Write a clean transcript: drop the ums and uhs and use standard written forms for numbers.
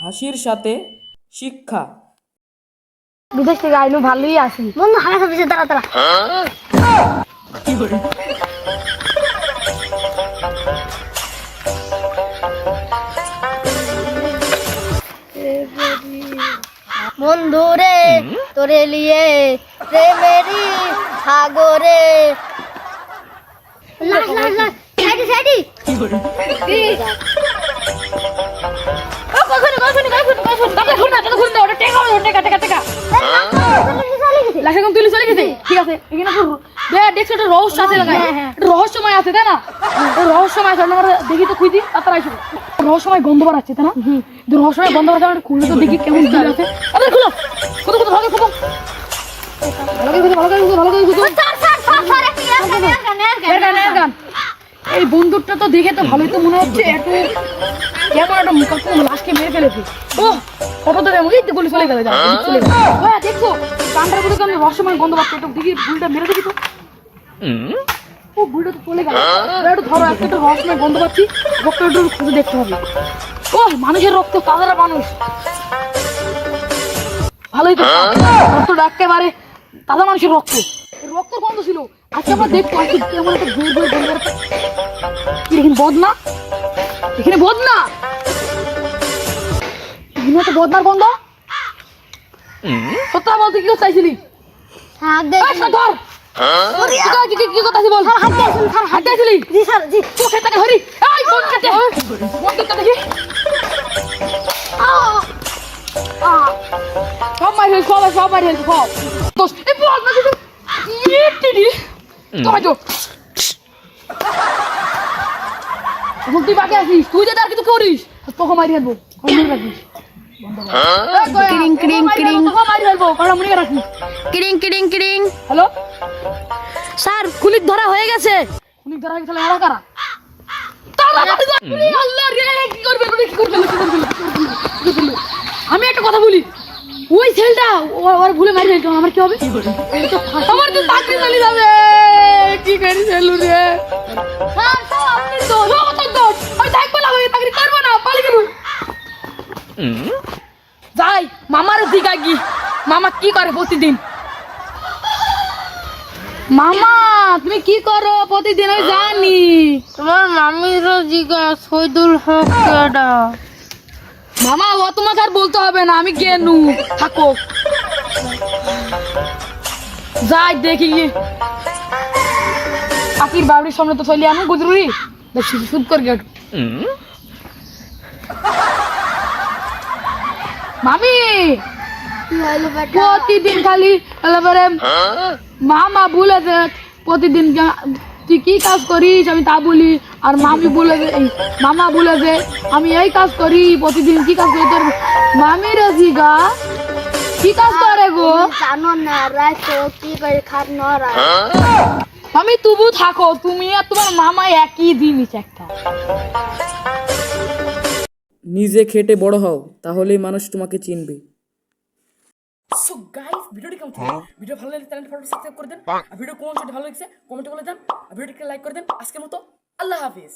হাসির সাথে শিক্ষা। বিদেশ থেকে আইনু ভালোই আছি বন্ধু হাসা দিছে দাঁড়া দাঁড়া বন্ধু রে তোরে লিয়ে প্রেমেরি সাগরে লাস লাস লাস সাইডি সাইডি কি করে রহস্যময় আছে তাই না? রহস্যময় দেখি তো খুঁজি তাড়াতাড়ি আসবো। রহস্যময় গন্ধ বার আছে তাই না? রহস্যময় গন্ধ বার খুললে তো দেখি কেমন আছে। খুলো খুলো খুলো ভালো খুলো এই বন্দুকটা তো দেখে তো ভালোই তো মনে হচ্ছে একটু কেমন একটা মুখাত্ম লাশকে মেরে ফেলেছে। ও ফটো তো এই তো গুলি চলে গেল চলে গেল। হ্যাঁ দেখো কানটার মধ্যে কেমন রহস্যময় গন্ধ পাচ্ছে একটু দেখি গুলিটা মেরে দেখি তো। ও গুলিটা তো চলে গেল। একটু ধরো একটা রহস্যময় গন্ধ পাচ্ছি রক্তটা একটু খুঁজে দেখতে হবে। ও মানুষের রক্ত তাজারা মানুষ ভালোই তো রক্তটা একেবারে তাজা মানুষের রক্ত রক্তের গন্ধ ছিল। আজকে আমরা দেখবো কেমন একটা ঘুরে ঘুরে গন্ধ এখানে বদনা এখানে বদনা এখানে তো বদনার গন্ধ সত্যি বলতে কি চাইছিলি কি কথা বল হাত দিয়েছিলি চোখে তাকে হরি দেখি সব মারি হয়েছে সব মারি হয়েছে সব দোষ এই বল না কিন্তু তুই বাকি আছিস তুই যদি আর কিছু করিস তোকে মারি ফেলবো রাখিস কিরিং কিরিং কিরিং মারি ফেলবো কড়া মনে রাখিস কিরিং কিরিং কিরিং হ্যালো স্যার কুলিক ধরা হয়ে গেছে কুলিক ধরা হয়ে গেছে এরা কারা আল্লাহ রে কি করবে কি করবে আমি একটা কথা বলি ওই ছেলেটা ওর ভুলে মারি ফেলতো আমার কি হবে আমার তো চাকরি চলে যাবে কি করি ছেলু রে স্যার স্যার আপনি তো দোষ আমি থাকবো না আমি চাকরি করবো না পালি গেল যাই মামার দিকে গি মামা কি করে প্রতিদিন মামা তুমি কি করো প্রতিদিন আমি জানি তোমার মামির জিগা শহীদুল হক কেডা মামা ও তোমাকে আর বলতে হবে না আমি গেনু থাকো যাই দেখি পাখির বাড়ির সামনে তো চলে আনো গুজরুরি শুট কর গেট মামি প্রতিদিন খালি মামা বলেছে প্রতিদিন তুই কি কাজ করিস আমি তা বলি আর মামি বলেছে মামা বলেছে আমি এই কাজ করি প্রতিদিন কি কাজ করি তোর মামির জিগা কি কাজ করে গো জানো না রাইতো কি করে খাট নরা মামি তুবু থাকো তুমি আর তোমার মামা একই জিনিস একটা নিজে খেটে বড় হও তাহলেই মানুষ তোমাকে চিনবে। সো গাইস ভিডিওটি কেমন ছিল? ভিডিও ভালো লাগলে চ্যানেলটি সাবস্ক্রাইব করে দেন আর ভিডিও কোন সেটা ভালো লাগছে কমেন্টে বলে দেন আর ভিডিওটিকে লাইক করে দেন। আজকের মতো আল্লাহ হাফেজ।